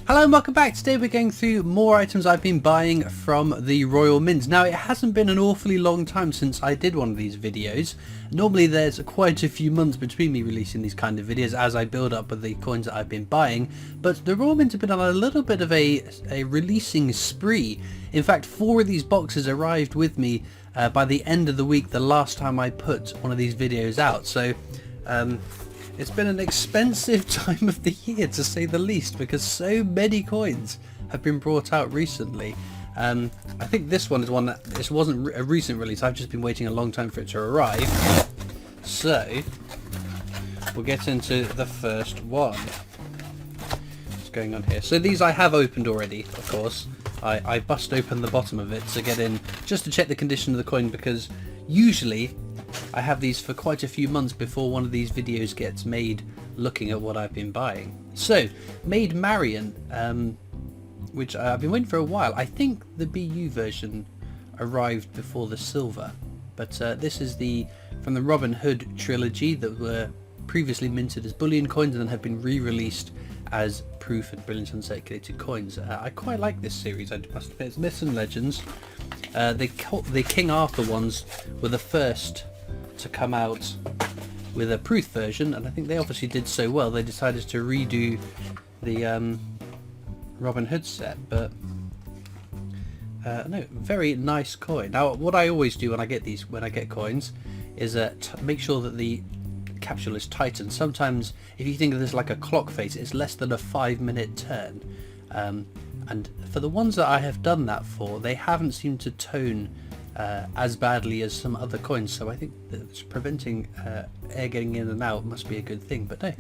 Hello and welcome back. Today we're going through more items I've been buying from the Royal Mint. Now it hasn't been an awfully long time since I did one of these videos. Normally there's quite a few months between me releasing these kind of videos as I build up with the coins that I've been buying, but the Royal Mint have been on a little bit of a releasing spree. In fact, 4 of these boxes arrived with me by the end of the week the last time I put one of these videos out. So it's been an expensive time of the year, to say the least, because so many coins have been brought out recently. I think this one is one that this wasn't a recent release. I've just been waiting a long time for it to arrive. So we'll get into the first one. What's going on here? So these I have opened already, of course. I bust open the bottom of it to get in, just to check the condition of the coin, because usually I have these for quite a few months before one of these videos gets made looking at what I've been buying. So, Maid Marian, which I've been waiting for a while. I think the BU version arrived before the silver, but this is from the Robin Hood trilogy that were previously minted as bullion coins and then have been re-released as proof and brilliant uncirculated coins. I quite like this series, I must admit. It's Myths and Legends. The King Arthur ones were the first to come out with a proof version, and I think they obviously did so well they decided to redo the Robin Hood set. But no, very nice coin. Now what I always do when I get coins is make sure that the capsule is tightened. Sometimes if you think of this like a clock face, it's less than a 5-minute turn, and for the ones that I have done that for, they haven't seemed to tone as badly as some other coins, so I think that's preventing air getting in and out must be a good thing. But no,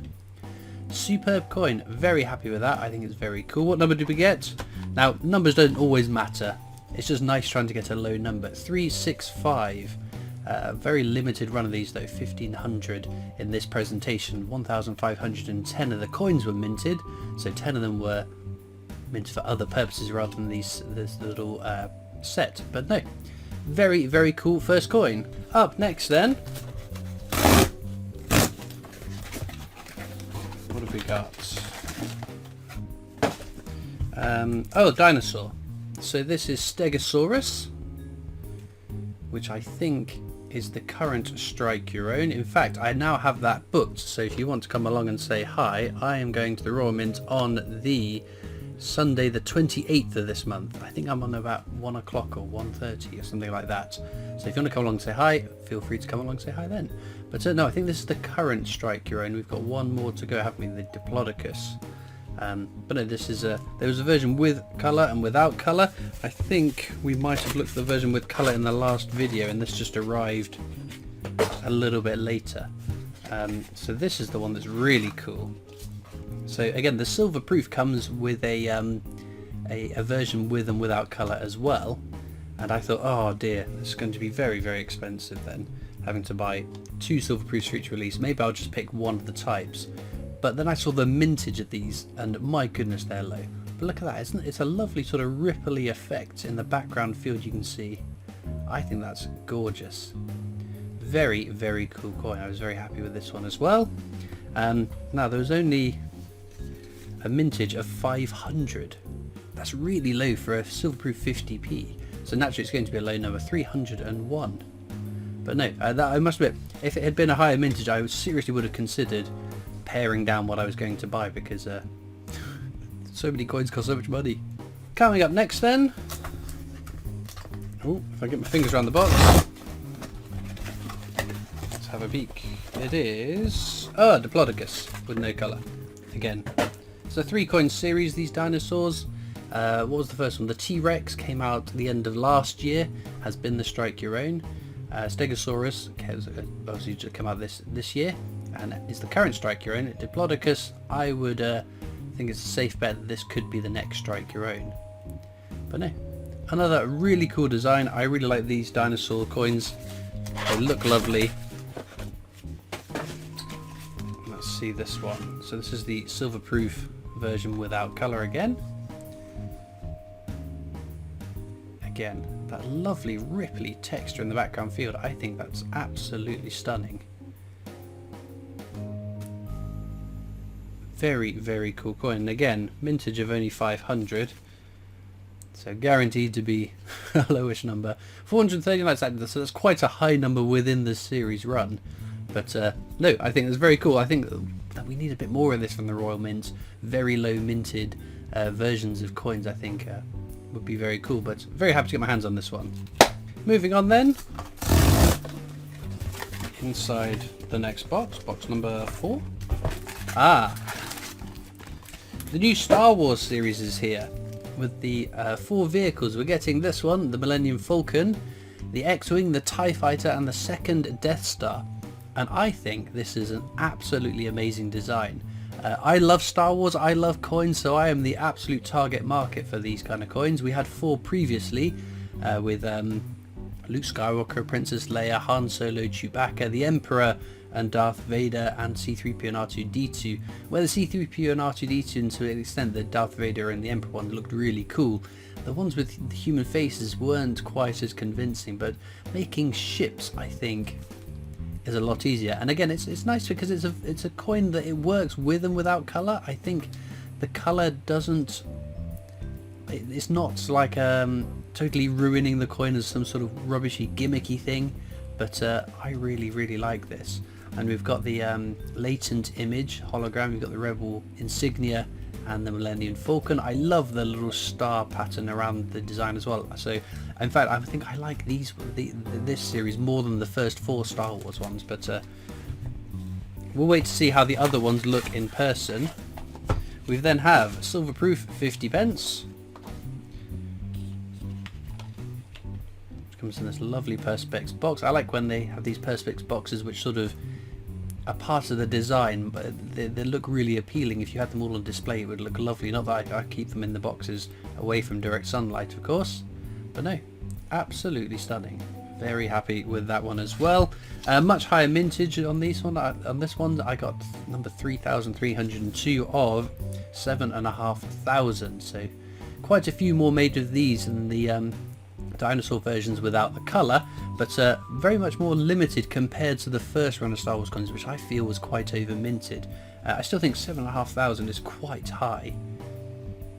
superb coin, very happy with that. I think it's very cool. What number did we get? Now numbers don't always matter, it's just nice trying to get a low number. 365. Very limited run of these though, 1500 in this presentation. 1510 of the coins were minted, so 10 of them were minted for other purposes rather than this little set. But no, very, very cool first coin. Up next then, what have we got? Oh, dinosaur. So this is Stegosaurus, which I think is the current Strike Your Own. In fact, I now have that booked, so if you want to come along and say hi, I am going to the Royal Mint on the Sunday the 28th of this month. I think I'm on about 1 o'clock or 1:30 or something like that. So if you want to come along and say hi, feel free to come along and say hi then. But no, I think this is the current Strike Your Own. We've got one more to go, haven't we? The Diplodocus. But no, this is there was a version with colour and without colour. I think we might have looked at the version with colour in the last video, and this just arrived a little bit later. So this is the one that's really cool. So again, the silver proof comes with a version with and without colour as well, and I thought, oh dear, this is going to be very, very expensive then, having to buy 2 silver proofs for each release. Maybe I'll just pick one of the types. But then I saw the mintage of these, and my goodness, they're low. But look at that, isn't it? It's a lovely sort of ripply effect in the background field you can see. I think that's gorgeous. Very, very cool coin. I was very happy with this one as well. Now there was only a mintage of 500. That's really low for a silverproof 50p. So naturally it's going to be a low number, 301. But no, I must admit, if it had been a higher mintage, I seriously would have considered paring down what I was going to buy, because so many coins cost so much money. Coming up next then, oh, if I get my fingers around the box, let's have a peek. It is Diplodocus with no colour again. It's a 3-coin series, these dinosaurs. What was the first one? The T-Rex came out at the end of last year, has been the Strike Your Own. Stegosaurus obviously just come out this year, and is the current Strike Your Own. Diplodocus, I would think it's a safe bet that this could be the next Strike Your Own. But no, another really cool design. I really like these dinosaur coins. They look lovely. Let's see this one. So this is the silver proof version without colour again. Again, that lovely ripply texture in the background field. I think that's absolutely stunning. Very, very cool coin. And again, mintage of only 500. So guaranteed to be a lowish number. 439, so that's quite a high number within the series run. But no, I think it's very cool. I think that we need a bit more of this from the Royal Mint. Very low minted versions of coins, I think, would be very cool. But very happy to get my hands on this one. Moving on then. Inside the next box, box number 4. The new Star Wars series is here. With the 4 vehicles, we're getting this one, the Millennium Falcon, the X-Wing, the TIE Fighter and the second Death Star. And I think this is an absolutely amazing design. I love Star Wars, I love coins, so I am the absolute target market for these kind of coins. We had 4 previously with Luke Skywalker, Princess Leia, Han Solo, Chewbacca, the Emperor and Darth Vader, and C-3PO and R2-D2, where the C-3PO and R2-D2, and to an extent the Darth Vader and the Emperor one, looked really cool. The ones with the human faces weren't quite as convincing, but making ships, I think, is a lot easier. And again, it's nice because it's a coin that it works with and without colour. I think the colour doesn't... It's not like totally ruining the coin as some sort of rubbishy gimmicky thing, but I really, really like this. And we've got the latent image hologram, we've got the Rebel insignia and the Millennium Falcon. I love the little star pattern around the design as well. So in fact I think I like this series more than the first 4 Star Wars ones, but we'll wait to see how the other ones look in person. We then have silver proof 50 pence. Comes in this lovely Perspex box. I like when they have these Perspex boxes which sort of are part of the design, but they look really appealing. If you had them all on display, it would look lovely. Not that I keep them in the boxes away from direct sunlight, of course, but no, absolutely stunning. Very happy with that one as well. Much higher mintage on this one. On this one, I got number 3,302 of 7,500. So quite a few more made of these than the dinosaur versions without the colour, but very much more limited compared to the first run of Star Wars coins, which I feel was quite over minted. I still think 7,500 is quite high.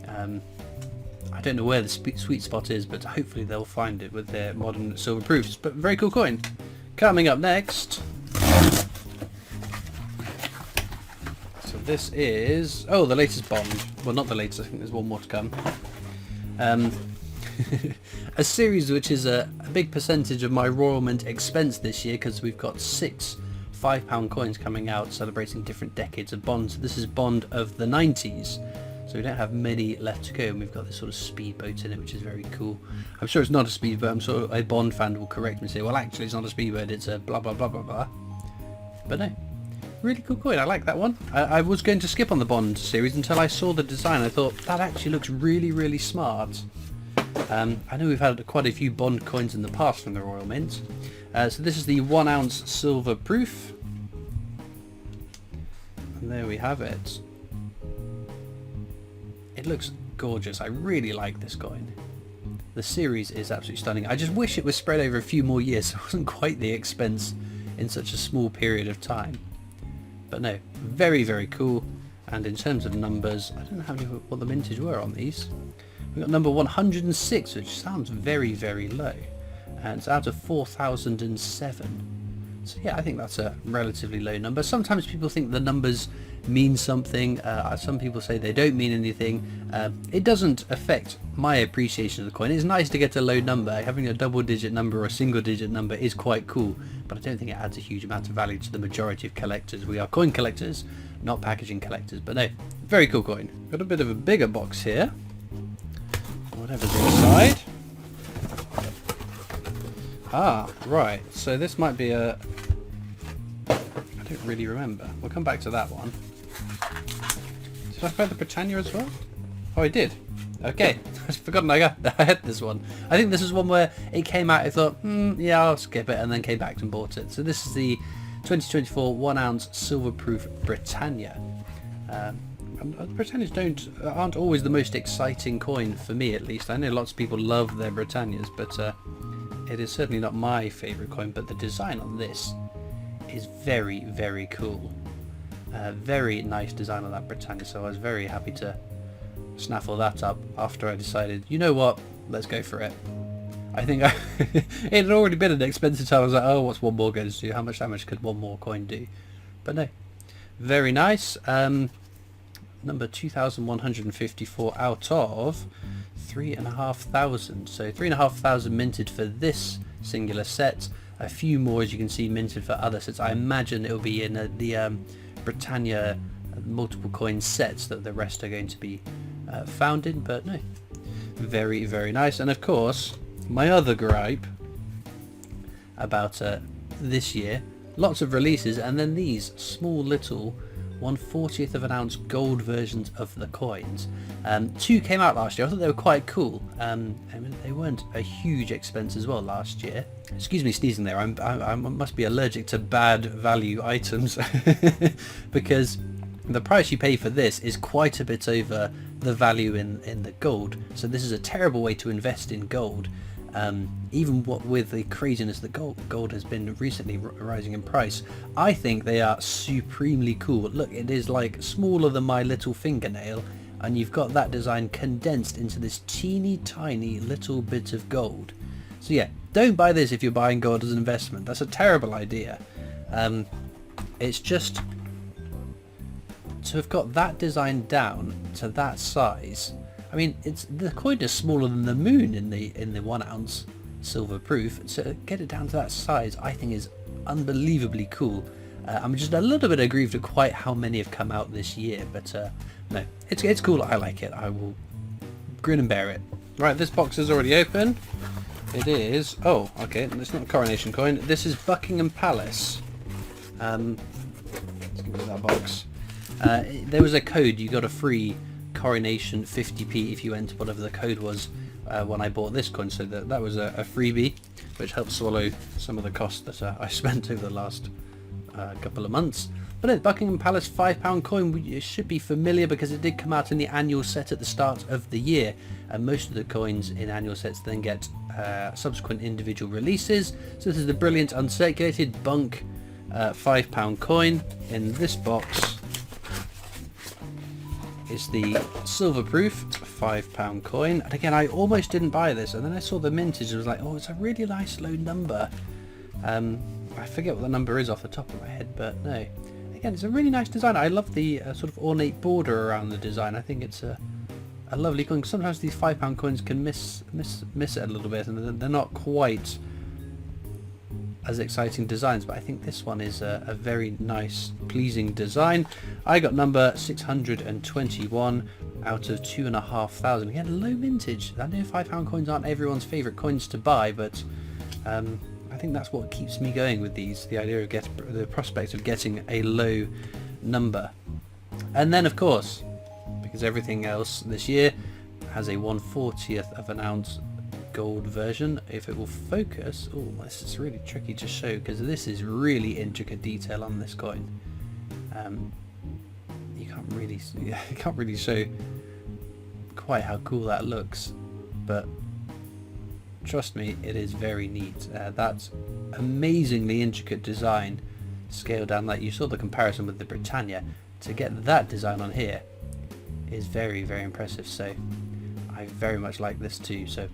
I don't know where the sweet spot is, but hopefully they'll find it with their modern silver proofs. But very cool coin. Coming up next, so this is the latest Bond. Well, not the latest. I think there's one more to come. A series which is a big percentage of my Royal Mint expense this year, because we've got 6 £5 coins coming out celebrating different decades of Bond. So this is Bond of the 90s, so we don't have many left to go, and we've got this sort of speedboat in it, which is very cool. I'm sure it's not a speedboat. I'm sure a Bond fan will correct me and say, well, actually it's not a speedboat, it's a blah blah blah blah blah. But no, really cool coin. I like that one. I was going to skip on the Bond series until I saw the design. I thought that actually looks really, really smart. I know we've had quite a few Bond coins in the past from the Royal Mint. So this is the 1 ounce silver proof. And there we have it. It looks gorgeous. I really like this coin. The series is absolutely stunning. I just wish it was spread over a few more years, so it wasn't quite the expense in such a small period of time. But no, very, very cool. And in terms of numbers, I don't know what the mintage were on these. We got number 106, which sounds very, very low, and it's out of 4,007. So yeah, I think that's a relatively low number. Sometimes people think the numbers mean something. Some people say they don't mean anything. It doesn't affect my appreciation of the coin. It's nice to get a low number. Having a double-digit number or a single-digit number is quite cool, but I don't think it adds a huge amount of value to the majority of collectors. We are coin collectors, not packaging collectors. But no, very cool coin. Got a bit of a bigger box here. Whatever's inside. Right, so this might be a... I don't really remember. We'll come back to that one. Did I play the Britannia as well? Oh, I did. Okay, I've forgotten I had this one. I think this is one where it came out, I thought, yeah, I'll skip it, and then came back and bought it. So this is the 2024 1 ounce silver proof Britannia. Britannias aren't always the most exciting coin, for me at least. I know lots of people love their Britannias, but it is certainly not my favourite coin. But the design on this is very, very cool. Very nice design on that Britannia, so I was very happy to snaffle that up after I decided, you know what, let's go for it. I think it had already been an expensive time. I was like, oh, what's one more going to do? How much damage could one more coin do? But no, very nice. Number 2,154 out of 3,500. So 3,500 minted for this singular set. A few more, as you can see, minted for other sets. I imagine it will be in the Britannia multiple coin sets that the rest are going to be found in. But no, very, very nice. And of course, my other gripe about this year, lots of releases, and then these small little 1/40th of an ounce gold versions of the coins. 2 came out last year. I thought they were quite cool. I mean, they weren't a huge expense as well last year. Excuse me sneezing there. I must be allergic to bad value items because the price you pay for this is quite a bit over the value in the gold. So this is a terrible way to invest in gold. Even what with the craziness that gold has been recently rising in price, I think they are supremely cool. Look, it is like smaller than my little fingernail, and you've got that design condensed into this teeny tiny little bit of gold. So yeah, don't buy this if you're buying gold as an investment. That's a terrible idea. It's just to have got that design down to that size. I mean, the coin is smaller than the moon in the 1 ounce silver proof. So get it down to that size, I think, is unbelievably cool. I'm just a little bit aggrieved at quite how many have come out this year, but no, it's cool. I like it. I will grin and bear it. Right, this box is already open. It is. Oh, okay. It's not a coronation coin. This is Buckingham Palace. Let's give me that box. There was a code. You got a free coronation 50p if you enter whatever the code was when I bought this coin, so that was a freebie, which helped swallow some of the cost that I spent over the last couple of months. But no, Buckingham Palace £5 coin, it should be familiar because it did come out in the annual set at the start of the year, and most of the coins in annual sets then get subsequent individual releases. So this is the brilliant uncirculated bunk £5 coin. In this box is the silver proof £5 coin, and again, I almost didn't buy this, and then I saw the mintage and was like, oh, it's a really nice low number. I forget what the number is off the top of my head, but no, again, it's a really nice design. I love the sort of ornate border around the design. I think it's a lovely coin. Sometimes these £5 coins can miss it a little bit, and they're not quite as exciting designs, but I think this one is a very nice, pleasing design. I got number 621 out of 2,500. Again, low mintage. I know £5 coins aren't everyone's favourite coins to buy, but I think that's what keeps me going with these, the idea of the prospect of getting a low number. And then, of course, because everything else this year has a 1/40th of an ounce gold version. If it will focus, oh, this is really tricky to show because this is really intricate detail on this coin. You can't really show quite how cool that looks, but trust me, it is very neat. That's amazingly intricate design scaled down. Like you saw the comparison with the Britannia, to get that design on here is very, very impressive. So I very much like this too. So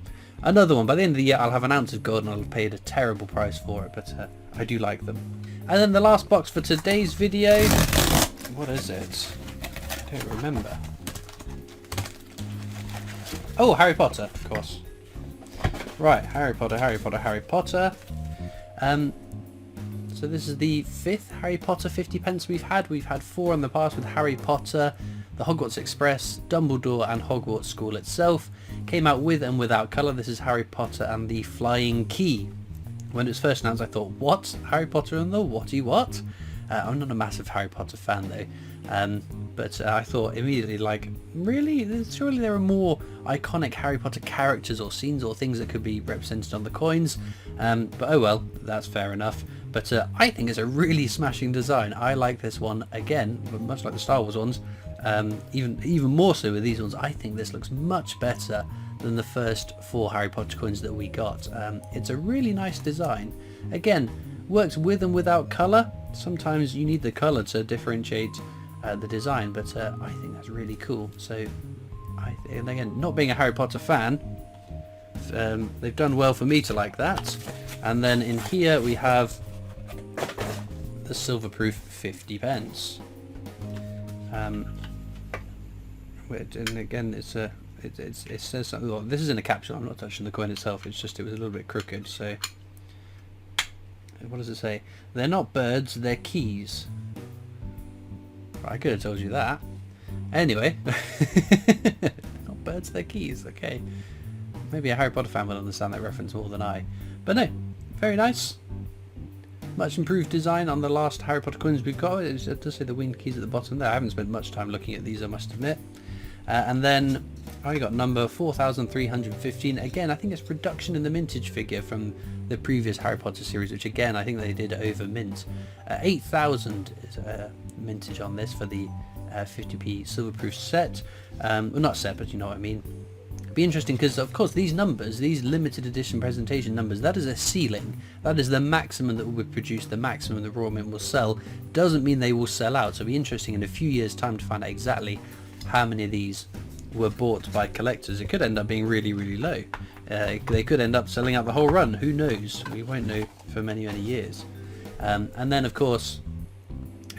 another one. By the end of the year, I'll have an ounce of gold and I'll have paid a terrible price for it, but I do like them. And then the last box for today's video, what is it? I don't remember. Oh, Harry Potter, of course. Right, Harry Potter. So this is the 5th Harry Potter 50p we've had. We've had 4 in the past with Harry Potter, the Hogwarts Express, Dumbledore and Hogwarts School itself. Came out with and without colour. This is Harry Potter and the Flying Key. When it was first announced, I thought, what? Harry Potter and the what? I'm not a massive Harry Potter fan though, but I thought immediately, like, really? Surely there are more iconic Harry Potter characters or scenes or things that could be represented on the coins, but oh well, that's fair enough. But I think it's a really smashing design. I like this one, again, much like the Star Wars ones, even more so with these ones. I think this looks much better than the first 4 Harry Potter coins that we got. It's a really nice design. Again, works with and without colour. sometimes you need the colour to differentiate the design, but I think that's really cool. So, and again, not being a Harry Potter fan, they've done well for me to like that. And then in here we have the silverproof 50 pence. And again, it says something. Well, this is in a capsule. I'm not touching the coin itself. It's just it was a little bit crooked. So what does it say? They're not birds. They're keys. I could have told you that. Anyway, not birds. They're keys. Okay, maybe a Harry Potter fan will understand that reference more than I. But no, very nice. Much improved design on the last Harry Potter coins we've got. It does say the winged keys at the bottom there. I haven't spent much time looking at these, I must admit. And then I got number 4,315. Again, I think it's reduction in the mintage figure from the previous Harry Potter series, which again I think they did over mint. 8,000 is mintage on this for the 50p silverproof set. Well, not set, but you know what I mean. Be interesting because of course these numbers, these limited edition presentation numbers, that is a ceiling. That is the maximum that will be produced, the maximum the Royal Mint will sell. Doesn't mean they will sell out. So it'll be interesting in a few years time to find out exactly how many of these were bought by collectors. It could end up being really, really low. They could end up selling out the whole run. Who knows? We won't know for many, many years. And then of course,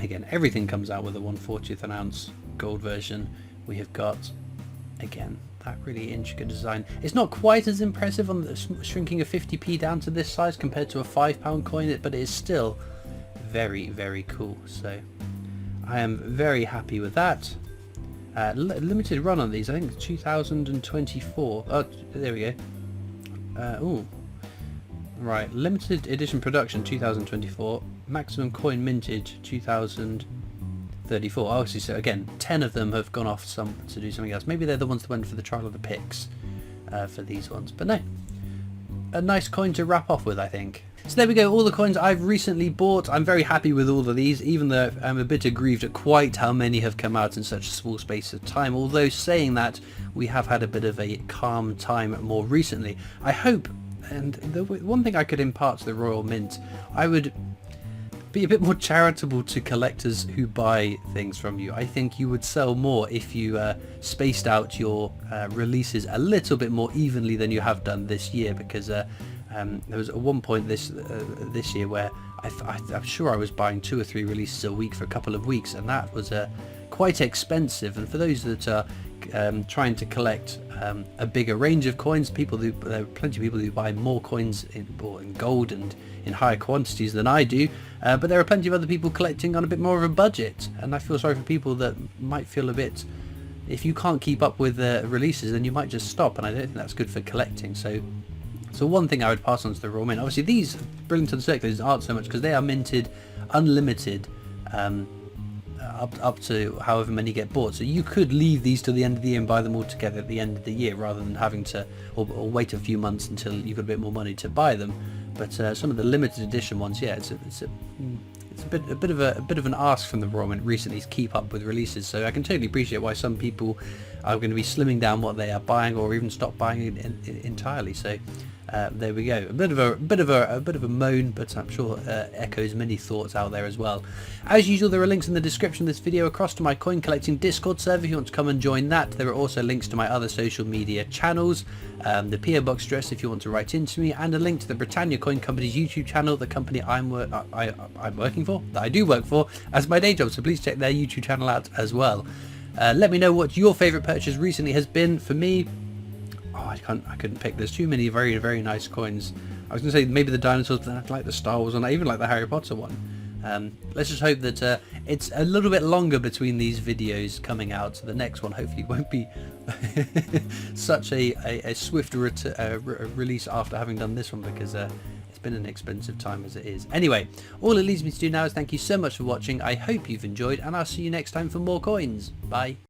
again, everything comes out with a 1/40th of an ounce gold version. We have got, again, that really intricate design. It's not quite as impressive on the shrinking a 50p down to this size compared to a £5 coin, but it is still very, very cool. So I am very happy with that. Limited run on these, I think 2024. Oh, there we go. Ooh, right, limited edition production 2024, maximum coin mintage 2034. Obviously, so again, 10 of them have gone off to do something else. Maybe they're the ones that went for the trial of the picks for these ones. But no, a nice coin to wrap off with, I think. So there we go, all the coins I've recently bought. I'm very happy with all of these, even though I'm a bit aggrieved at quite how many have come out in such a small space of time. Although saying that, we have had a bit of a calm time more recently. I hope, and the one thing I could impart to the Royal Mint, I would be a bit more charitable to collectors who buy things from you. I think you would sell more if you spaced out your releases a little bit more evenly than you have done this year, because there was at one point this year where I'm sure I was buying 2 or 3 releases a week for a couple of weeks, and that was quite expensive. And for those that are trying to collect a bigger range of coins, there are plenty of people who buy more coins in gold and in higher quantities than I do, but there are plenty of other people collecting on a bit more of a budget, and I feel sorry for people that might feel a bit, if you can't keep up with the releases, then you might just stop, and I don't think that's good for collecting. So one thing I would pass on to the Royal Mint, obviously these Brilliant Circulars aren't so much because they are minted unlimited up to however many get bought. So you could leave these to the end of the year and buy them all together at the end of the year, rather than having to or wait a few months until you've got a bit more money to buy them. But some of the limited edition ones, yeah, it's a bit of an ask from the Royal Mint recently to keep up with releases. So I can totally appreciate why some people are going to be slimming down what they are buying, or even stop buying it entirely. So there we go. A bit of a moan, but I'm sure echoes many thoughts out there as well. As usual, there are links in the description of this video across to my coin collecting Discord server if you want to come and join that. There are also links to my other social media channels, the PO Box address if you want to write into me, and a link to the Britannia Coin Company's YouTube channel, the company I'm working for, that I do work for as my day job. So please check their YouTube channel out as well. Let me know what your favourite purchase recently has been. For me, I couldn't pick. There's too many very, very nice coins. I was going to say maybe the dinosaurs, but then I'd like the Star Wars one. I even like the Harry Potter one. Let's just hope that it's a little bit longer between these videos coming out. So the next one hopefully won't be such a swift release after having done this one, because it's been an expensive time as it is. Anyway, all it leaves me to do now is thank you so much for watching. I hope you've enjoyed, and I'll see you next time for more coins. Bye.